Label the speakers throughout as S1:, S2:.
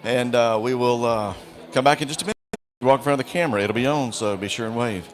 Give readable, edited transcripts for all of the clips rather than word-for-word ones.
S1: and we will come back in just a minute. Walk in front of the camera. It'll be on, so be sure and wave.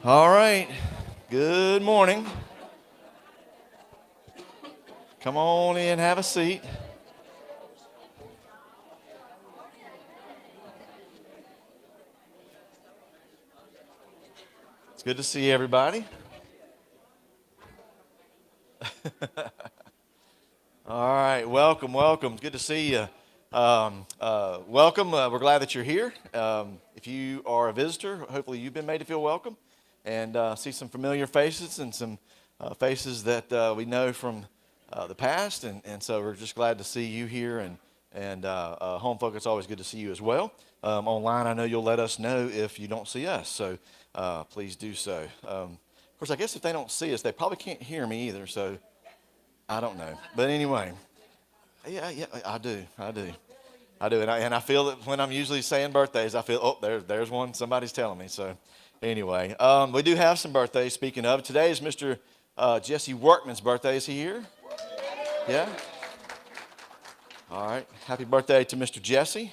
S1: All right. Good morning. Come on in, have a seat. It's good to see everybody. All right, welcome. Good to see you. Welcome. We're glad that you're here. If you are a visitor, hopefully you've been made to feel welcome, and see some familiar faces and some faces that we know from the past, and so we're just glad to see you here. And home folk, it's always good to see you as well. Online, I know you'll let us know if you don't see us, so please do so. Of course, I guess if they don't see us, they probably can't hear me either, so I don't know. But anyway, yeah, I do. And I feel that when I'm usually saying birthdays, I feel, oh, there's one, somebody's telling me. So anyway, we do have some birthdays. Speaking of, today is Mr. Jesse Workman's birthday. Is he here? Yeah? All right. Happy birthday to Mr. Jesse.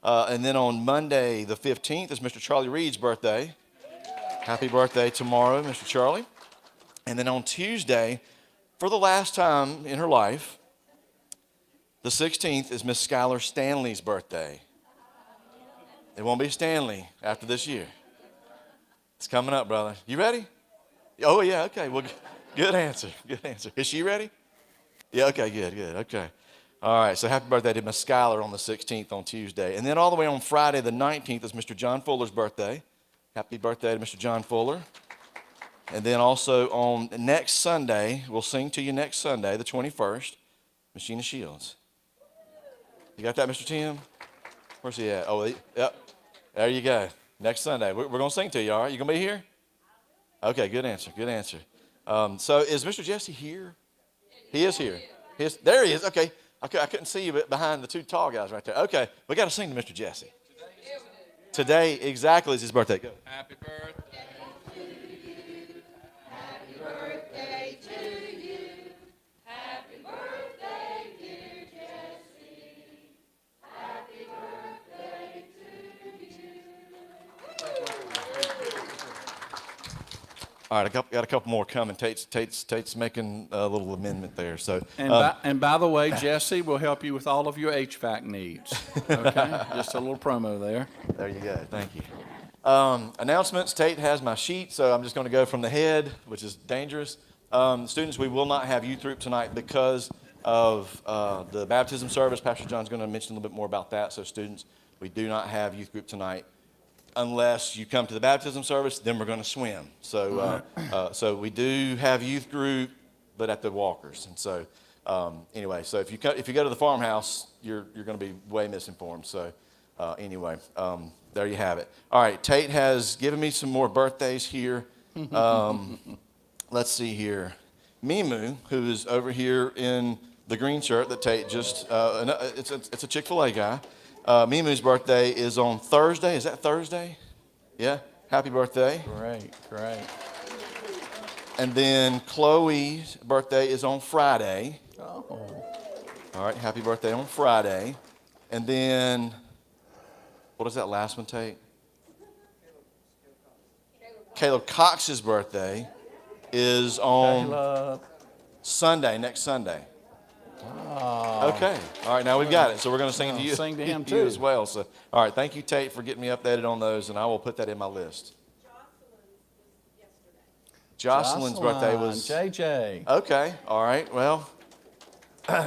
S1: And then on Monday, the 15th, is Mr. Charlie Reed's birthday. Happy birthday tomorrow, Mr. Charlie. And then on Tuesday, for the last time in her life, the 16th, is Miss Skylar Stanley's birthday. It won't be Stanley after this year. It's coming up, brother. You ready? Oh, yeah, okay. Well, good answer. Is she ready? Yeah, okay, good. Okay. All right, so happy birthday to Miss Skylar on the 16th on Tuesday. And then all the way on Friday, the 19th, is Mr. John Fuller's birthday. Happy birthday to Mr. John Fuller. And then also on next Sunday, we'll sing to you next Sunday, the 21st, Machina Shields. You got that, Mr. Tim? Where's he at? Oh, yep. There you go. Next Sunday. We're going to sing to you, all right? You going to be here? Okay, good answer. So is Mr. Jesse here? He is here. There he is. Okay, I couldn't see you behind the two tall guys right there. Okay, we got to sing to Mr. Jesse. Today exactly is his birthday. Go.
S2: Happy birthday.
S1: All right, I got a couple more coming. Tate's making a little amendment there. So,
S2: And by the way, Jesse will help you with all of your HVAC needs. Okay, just a little promo there.
S1: There you go. Thank you. Announcements. Tate has my sheet, so I'm just going to go from the head, which is dangerous. Students, we will not have youth group tonight because of the baptism service. Pastor John's going to mention a little bit more about that. So, students, we do not have youth group tonight. Unless you come to the baptism service, then we're going to swim. So, so we do have youth group, but at the Walkers. And so, anyway, so if you go to the farmhouse, you're going to be way misinformed. So, anyway, there you have it. All right, Tate has given me some more birthdays here. Let's see here. Mimu, who is over here in the green shirt that Tate just, it's a Chick-fil-A guy. Mimu's birthday is on Thursday. Is that Thursday? Yeah. Happy birthday.
S2: Great.
S1: And then Chloe's birthday is on Friday.
S2: Oh.
S1: All right. Happy birthday on Friday. And then, what is that last one, Tate? Caleb Cox's birthday is on Sunday, next Sunday.
S2: Oh.
S1: Okay. All right. Now we've got it. So we're going to sing to you.
S2: Sing to him
S1: you
S2: too
S1: as well. So, all right. Thank you, Tate, for getting me updated on those, and I will put that in my list. Jocelyn's birthday was
S2: JJ.
S1: Okay. All right. Well,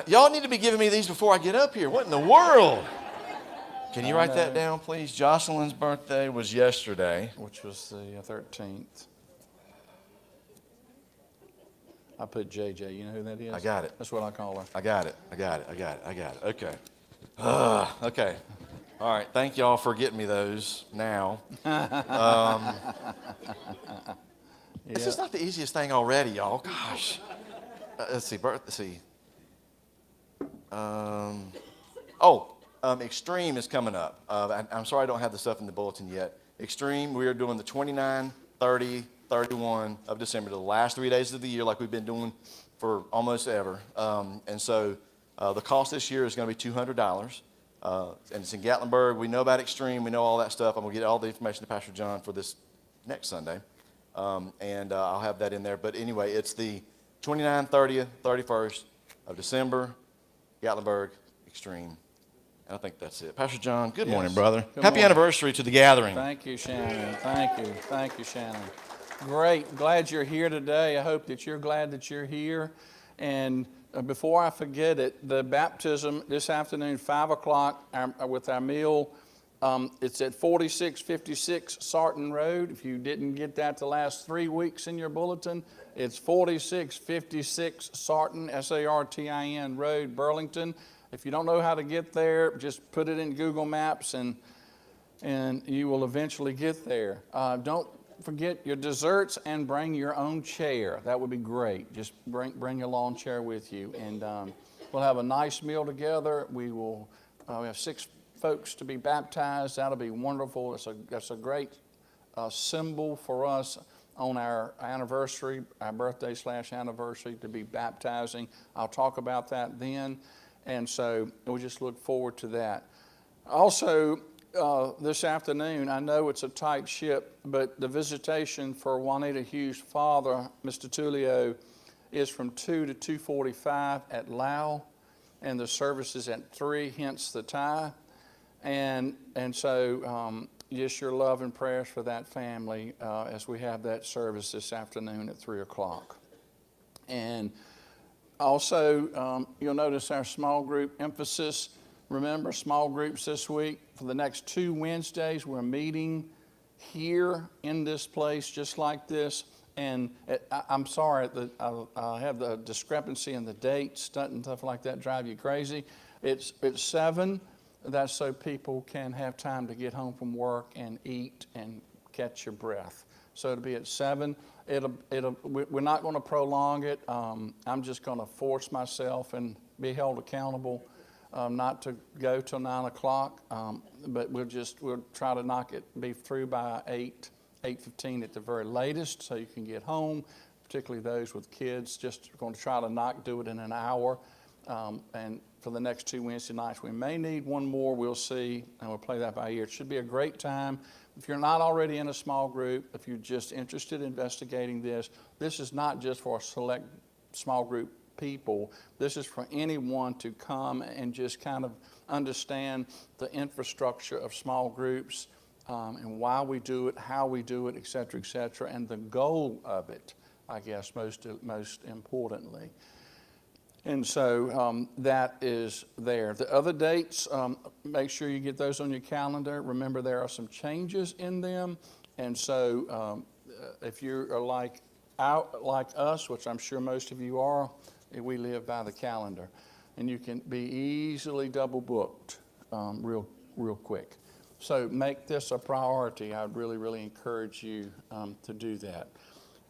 S1: y'all need to be giving me these before I get up here. What in the world? Can you write that down, please? Jocelyn's birthday was yesterday,
S2: Which was the 13th. I put JJ. You know who that is?
S1: I got it.
S2: That's what I call her.
S1: I got it. Okay. Okay. All right. Thank y'all for getting me those now. This is not the easiest thing already, y'all. Gosh. Let's see. Extreme is coming up. I'm sorry I don't have the stuff in the bulletin yet. Extreme, we are doing the 29, 30, 31 of December, the last 3 days of the year like we've been doing for almost ever. And so the cost this year is going to be $200. And it's in Gatlinburg. We know about Extreme. We know all that stuff. I'm going to get all the information to Pastor John for this next Sunday. and I'll have that in there. But anyway, it's the 29th, 30th, 31st of December, Gatlinburg Extreme. And I think that's it. Pastor John, good morning, brother.
S2: Good
S1: Happy
S2: morning.
S1: anniversary to the gathering.
S2: Thank you, Shannon. Thank you. Thank you, Shannon. Great. Glad you're here today. I hope that you're glad that you're here. And before I forget it, the baptism this afternoon, 5 o'clock, with our meal, it's at 4656 Sarton Road. If you didn't get that the last 3 weeks in your bulletin, it's 4656 Sarton, S-A-R-T-I-N Road, Burlington. If you don't know how to get there, just put it in Google Maps and you will eventually get there. Don't forget your desserts and bring your own chair. That would be great. Just bring your lawn chair with you. And we'll have a nice meal together. We have 6 folks to be baptized. That'll be wonderful. That's a great symbol for us on our anniversary, our birthday/anniversary, to be baptizing. I'll talk about that then. And so we just look forward to that. Also, this afternoon, I know it's a tight ship, but the visitation for Juanita Hughes' father, Mr. Tullio, is from 2 to 2:45 at Lau, and the service is at 3, hence the tie. And so just your love and prayers for that family as we have that service this afternoon at 3 o'clock. And also, you'll notice our small group emphasis. Remember, small groups this week. For the next 2 Wednesdays, we're meeting here in this place, just like this. And I'm sorry that I have the discrepancy in the dates and stuff like that drive you crazy. It's 7. That's so people can have time to get home from work and eat and catch your breath. So it'll be at 7. We're not going to prolong it. I'm just going to force myself and be held accountable not to go till 9 o'clock. But we'll try to be through by 8:15 at the very latest, so you can get home. Particularly those with kids, just going to try to not do it in an hour. And for the next 2 Wednesday nights, we may need one more. We'll see, and we'll play that by ear. It should be a great time. If you're not already in a small group, if you're just interested in investigating this is not just for a select small group people. This is for anyone to come and just kind of understand the infrastructure of small groups and why we do it, how we do it, et cetera, and the goal of it, I guess, most importantly. And so that is there. The other dates, make sure you get those on your calendar. Remember, there are some changes in them. And so if you're like us, which I'm sure most of you are, we live by the calendar. And you can be easily double booked real quick. So make this a priority. I would really, really encourage you to do that.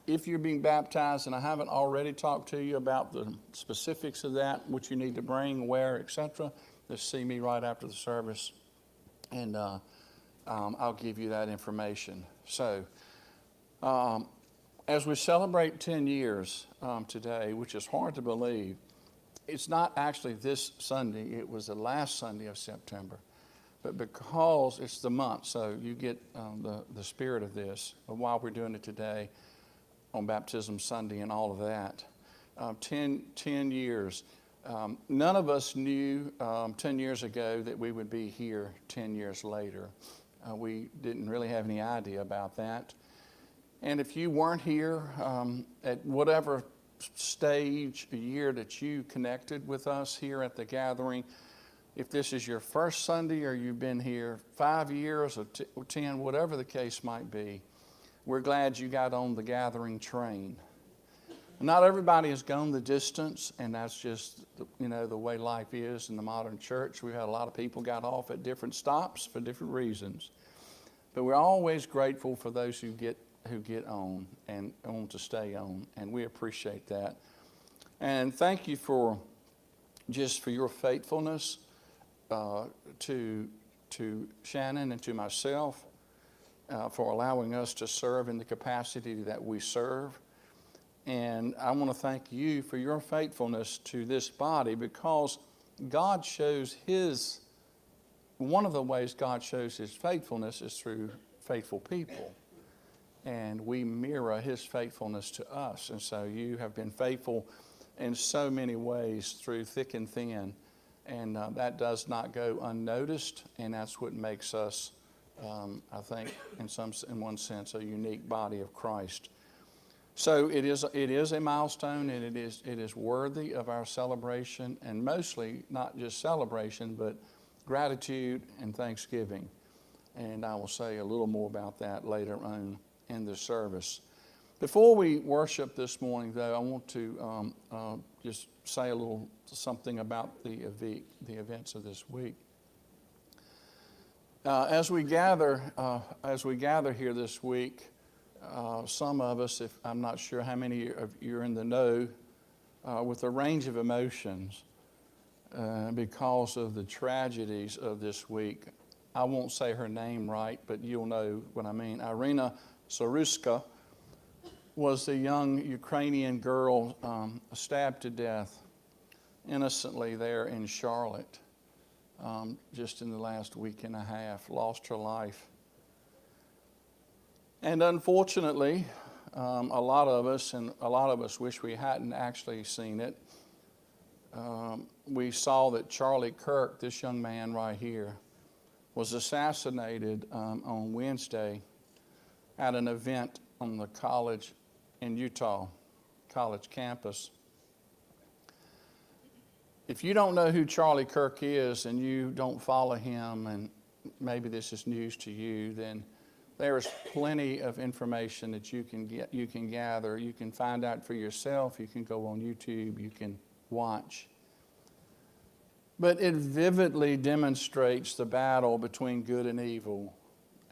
S2: If you're being baptized, and I haven't already talked to you about the specifics of that, what you need to bring, where, etc., just see me right after the service, and I'll give you that information. So, as we celebrate 10 years today, which is hard to believe, it's not actually this Sunday. It was the last Sunday of September. But because it's the month, so you get the spirit of this, of why we're doing it today, on Baptism Sunday and all of that. 10 years. None of us knew 10 years ago that we would be here 10 years later. We didn't really have any idea about that. And if you weren't here at whatever stage, a year that you connected with us here at the gathering, if this is your first Sunday or you've been here 5 years or 10, whatever the case might be, we're glad you got on the gathering train. Not everybody has gone the distance, and that's just the way life is in the modern church. We've had a lot of people got off at different stops for different reasons. But we're always grateful for those who get on and want to stay on, and we appreciate that. And thank you for your faithfulness to Shannon and to myself. For allowing us to serve in the capacity that we serve. And I want to thank you for your faithfulness to this body, because God shows one of the ways God shows His faithfulness is through faithful people. and we mirror his faithfulness to us. And so you have been faithful in so many ways through thick and thin, and that does not go unnoticed, and that's what makes us, I think, in one sense, a unique body of Christ. So it is a milestone, and it is worthy of our celebration, and mostly not just celebration, but gratitude and thanksgiving. And I will say a little more about that later on in the service. Before we worship this morning, though, I want to just say a little something about the events of this week. As we gather here this week, some of us, if I'm not sure how many of you are in the know, with a range of emotions because of the tragedies of this week. I won't say her name right, but you'll know what I mean. Irina Saruska was the young Ukrainian girl stabbed to death innocently there in Charlotte just in the last week and a half, lost her life. And unfortunately, a lot of us wish we hadn't actually seen it. We saw that Charlie Kirk, this young man right here, was assassinated on Wednesday at an event on the college in Utah, college campus. If you don't know who Charlie Kirk is and you don't follow him, and maybe this is news to you, then there is plenty of information that you can gather. You can find out for yourself. You can go on YouTube. You can watch. But it vividly demonstrates the battle between good and evil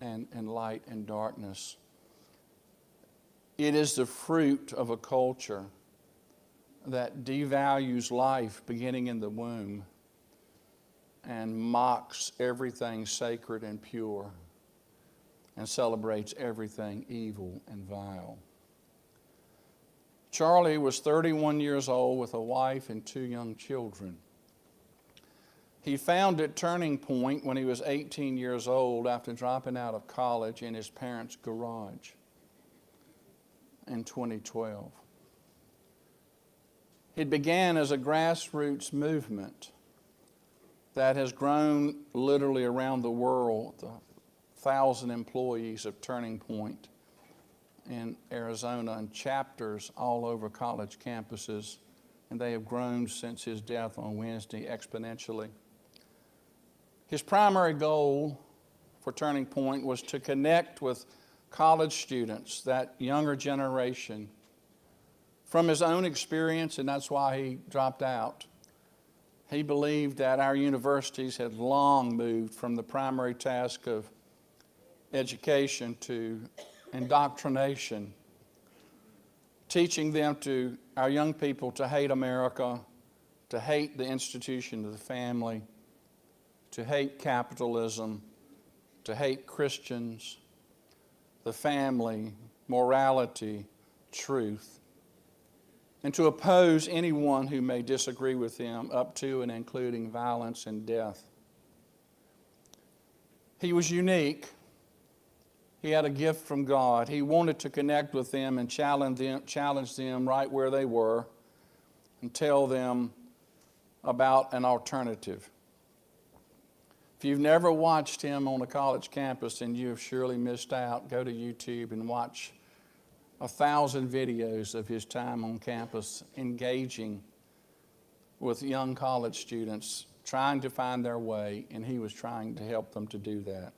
S2: and light and darkness. It is the fruit of a culture that devalues life beginning in the womb and mocks everything sacred and pure and celebrates everything evil and vile. Charlie was 31 years old with a wife and 2 young children. He founded Turning Point when he was 18 years old after dropping out of college in his parents' garage in 2012. It began as a grassroots movement that has grown literally around the world. 1,000 employees of Turning Point in Arizona and chapters all over college campuses, and they have grown since his death on Wednesday exponentially. His primary goal for Turning Point was to connect with college students, that younger generation. From his own experience, and that's why he dropped out, he believed that our universities had long moved from the primary task of education to indoctrination, teaching our young people to hate America, to hate the institution of the family, to hate capitalism, to hate Christians, the family, morality, truth, and to oppose anyone who may disagree with them, up to and including violence and death. He was unique. He had a gift from God. He wanted to connect with them and challenge them right where they were and tell them about an alternative. If you've never watched him on a college campus, then you have surely missed out. Go to YouTube and watch 1,000 videos of his time on campus engaging with young college students, trying to find their way, and he was trying to help them to do that.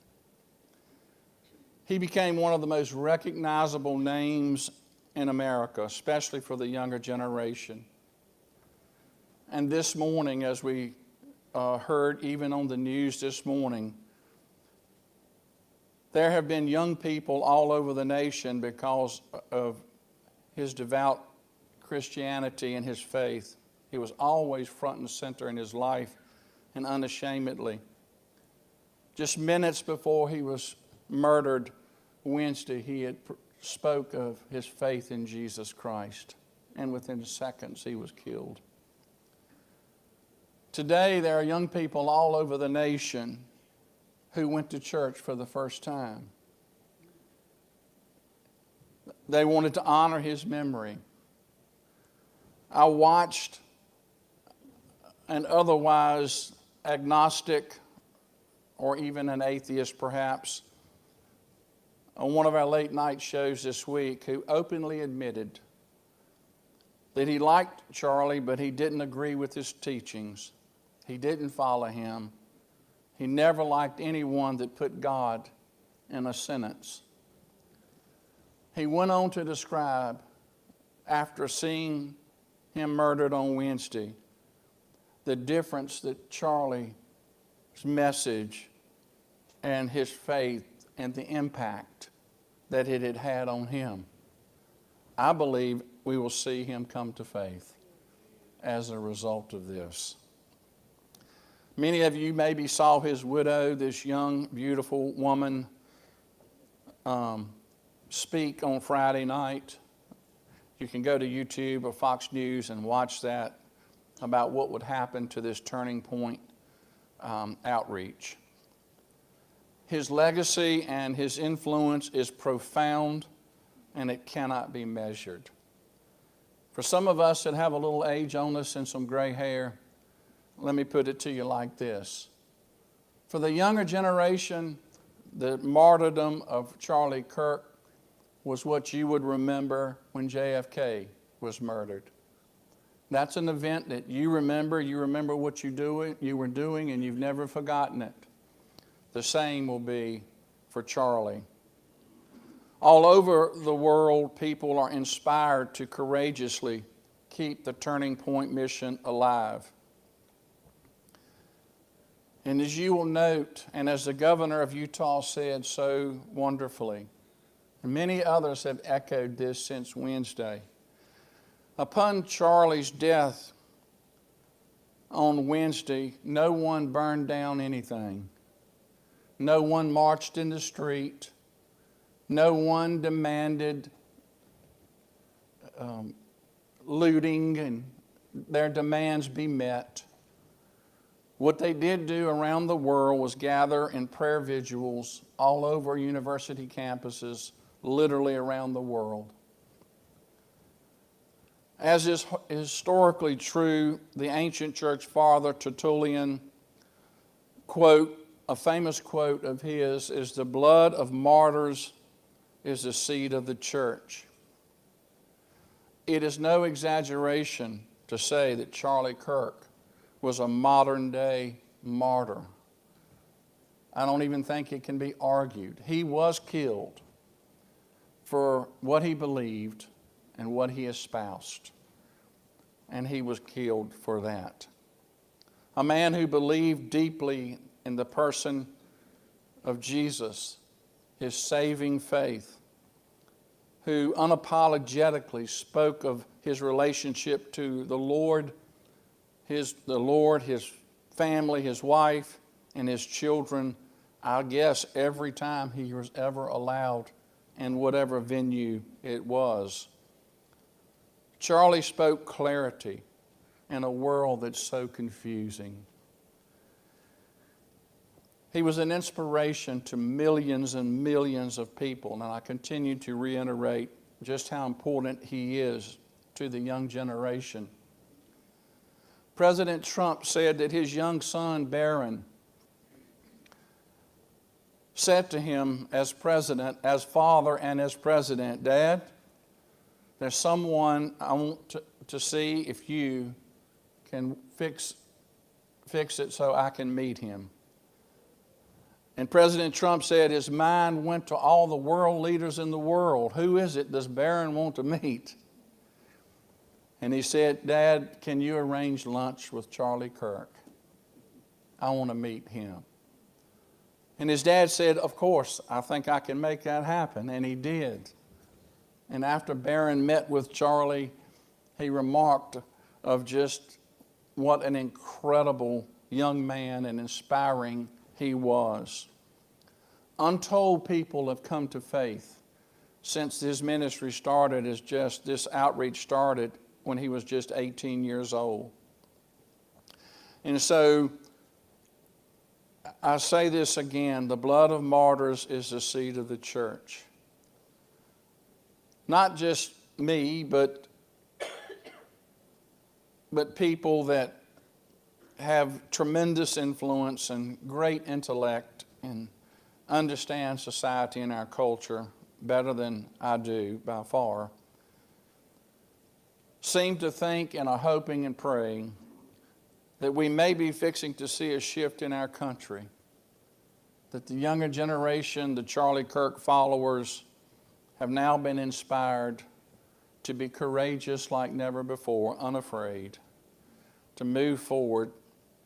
S2: He became one of the most recognizable names in America, especially for the younger generation. And this morning, as we heard even on the news this morning, there have been young people all over the nation because of his devout Christianity and his faith. He was always front and center in his life and unashamedly. Just minutes before he was murdered Wednesday, he had spoke of his faith in Jesus Christ, and within seconds he was killed. Today, there are young people all over the nation who went to church for the first time. They wanted to honor his memory. I watched an otherwise agnostic or even an atheist perhaps on one of our late night shows this week who openly admitted that he liked Charlie, but he didn't agree with his teachings. He didn't follow him. He never liked anyone that put God in a sentence. He went on to describe, after seeing him murdered on Wednesday, the difference that Charlie's message and his faith and the impact that it had had on him. I believe we will see him come to faith as a result of this. Many of you maybe saw his widow, this young, beautiful woman, speak on Friday night. You can go to YouTube or Fox News and watch that about what would happen to this Turning Point outreach. His legacy and his influence is profound, and it cannot be measured. For some of us that have a little age on us and some gray hair, let me put it to you like this. For the younger generation, the martyrdom of Charlie Kirk was what you would remember when JFK was murdered. That's an event that you remember what you were doing, and you've never forgotten it. The same will be for Charlie. All over the world, people are inspired to courageously keep the Turning Point mission alive. And as you will note, and as the governor of Utah said so wonderfully, and many others have echoed this since Wednesday, upon Charlie's death on Wednesday, no one burned down anything. No one marched in the street. No one demanded looting and their demands be met. What they did do around the world was gather in prayer vigils all over university campuses, literally around the world. As is historically true, the ancient church father Tertullian, quote, a famous quote of his is, "The blood of martyrs is the seed of the church." It is no exaggeration to say that Charlie Kirk was a modern day martyr. I don't even think it can be argued. He was killed for what he believed and what he espoused. And he was killed for that. A man who believed deeply in the person of Jesus, his saving faith, who unapologetically spoke of his relationship to the Lord, his family, his wife, and his children, I guess every time he was ever allowed in whatever venue it was. Charlie spoke clarity in a world that's so confusing. He was an inspiration to millions and millions of people, and I continue to reiterate just how important he is to the young generation. President Trump said that his young son, Barron, said to him as president, as father and as president, "Dad, there's someone I want to see if you can fix it so I can meet him." And President Trump said his mind went to all the world leaders in the world. Who is it does Barron want to meet? And he said, "Dad, can you arrange lunch with Charlie Kirk? I want to meet him." And his dad said, "Of course, I think I can make that happen." And he did. And after Barron met with Charlie, he remarked of just what an incredible young man and inspiring he was. Untold people have come to faith since his ministry started, this outreach started when he was just 18 years old. And so I say this again, the blood of martyrs is the seed of the church. not just me, but people that have tremendous influence and great intellect and understand society and our culture better than I do by far, seem to think and are hoping and praying that we may be fixing to see a shift in our country, that the younger generation, the Charlie Kirk followers, have now been inspired to be courageous like never before, unafraid, to move forward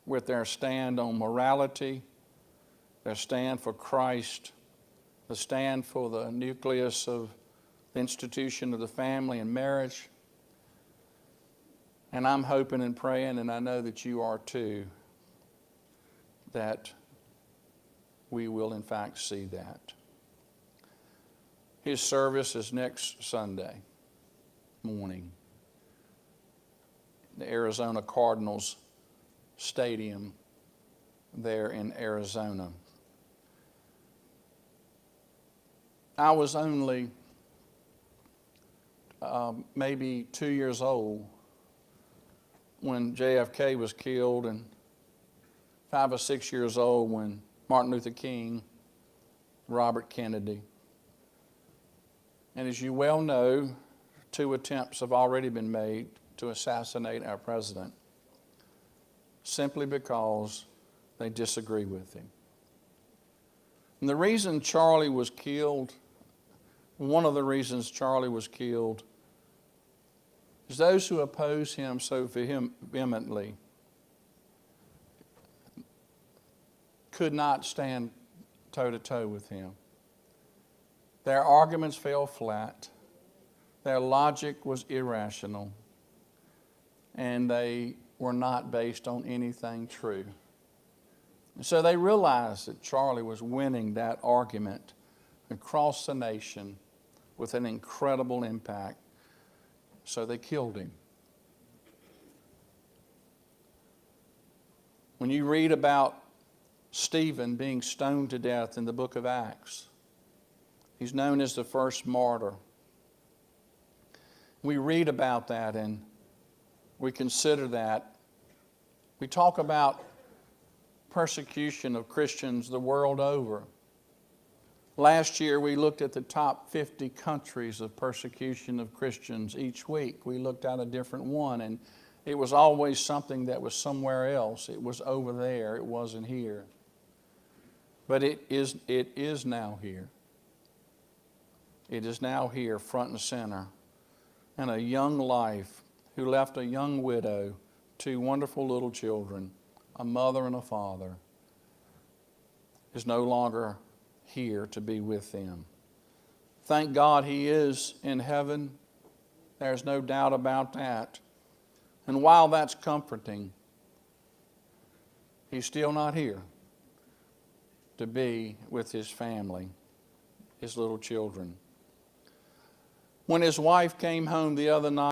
S2: with their stand on morality, their stand for Christ, the stand for the nucleus of the institution of the family and marriage. And I'm hoping and praying, and I know that you are too, that we will in fact see that. His service is next Sunday morning, the Arizona Cardinals Stadium there in Arizona. I was only maybe 2 years old when JFK was killed, and 5 or 6 years old when Martin Luther King, Robert Kennedy. And as you well know, 2 attempts have already been made to assassinate our president simply because they disagree with him. And the reason Charlie was killed, one of the reasons Charlie was killed, is those who oppose him so vehemently could not stand toe-to-toe with him. Their arguments fell flat. Their logic was irrational. And they were not based on anything true. And so they realized that Charlie was winning that argument across the nation with an incredible impact. So they killed him. When you read about Stephen being stoned to death in the book of Acts, he's known as the first martyr. We read about that and we consider that. We talk about persecution of Christians the world over. Last year we looked at the top 50 countries of persecution of Christians each week. We looked at a different one, and it was always something that was somewhere else. It was over there. It wasn't here. But it is now here. It is now here, front and center. And a young life who left a young widow, 2 wonderful little children, a mother and a father, is no longer here to be with them. Thank God he is in heaven. There's no doubt about that. And while that's comforting, he's still not here to be with his family, his little children. When his wife came home the other night,